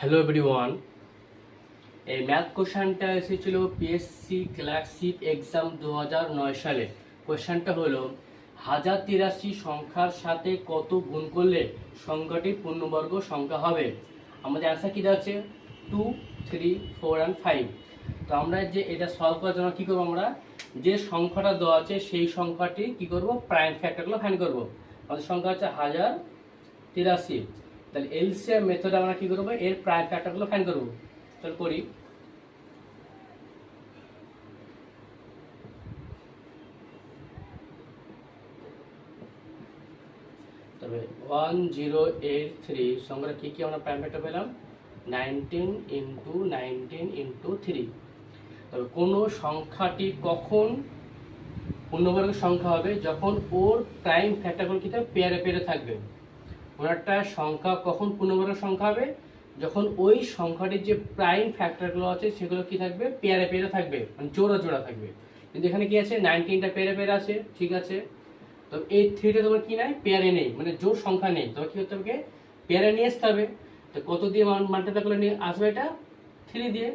Hello everyone, এই math কোশ্চেনটা এসেছিল পিএসসি ক্লার্কশিপ এক্সাম 2009 সালে। কোশ্চেনটা হলো 1083 সংখ্যার সাথে কত গুণ করলে সংখ্যাটি পূর্ণবর্গ সংখ্যা হবে। আমাদের অ্যান্সার কী দেওয়া আছে? 2, 3, 4 and 5। তো আমরা যে এটা সলভ করার জন্য কী করবো, আমরা যে সংখ্যাটা দেওয়া আছে সেই সংখ্যাটি কী করব, প্রাইম ফ্যাক্টরগুলো ফাইন্ড করব। আমাদের সংখ্যা হচ্ছে 1083। তাহলে এলসিএম মেথডে আমরা কি করব, এর প্রাইম ফ্যাক্টরগুলো ফাইন্ড করব। চল করি। তবে 1083 সংখ্যাটা কি কি আমরা প্রাইম ফ্যাক্টর পেলাম? 19 × 19 × 3। তবে কোনো সংখ্যাটি কখন পূর্ণবর্গ সংখ্যা হবে? যখন ওর প্রাইম ফ্যাক্টরগুলো কি থাকবে, পেয়ারে পেয়ারে থাকবে। কোনো একটা সংখ্যা কখন পূর্ণবর্গ সংখ্যা হবে? যখন ওই সংখ্যাটির যে প্রাইম ফ্যাক্টরগুলো আছে সেগুলো কি থাকবে, পেয়ারে পেয়ারে থাকবে, মানে জোড়া জোড়া থাকবে। কিন্তু এখানে কি আছে, 19টা পেয়ারে পেয়ারে আছে, ঠিক আছে। তো এই 3টা তোমার কি নাই, পেয়ারে নেই, মানে জোড় সংখ্যা নেই। তবে কি করতে হবে, পেয়ারে নিয়ে আসতে হবে। তো কত দিয়ে মাল্টিপ্লাই করলে নিয়ে আসবে? এটা 3 দিয়ে।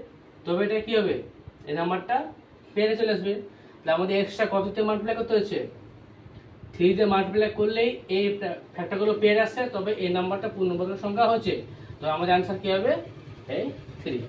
তবে এটা কি হবে, এই নাম্বারটা পেয়ারে চলে আসবে। তাহলে আমাদের এক্সট্রা কত দিয়ে মাল্টিপ্লাই করতে হচ্ছে? 3 দিয়ে মাল্টিপ্লাই করলেই এই ফ্যাক্টরগুলো পেয়ারে আসছে, তবে এই নাম্বারটা পূর্ণবর্গ সংখ্যা হচ্ছে। তো আমাদের অ্যান্সার কি হবে? এই 3।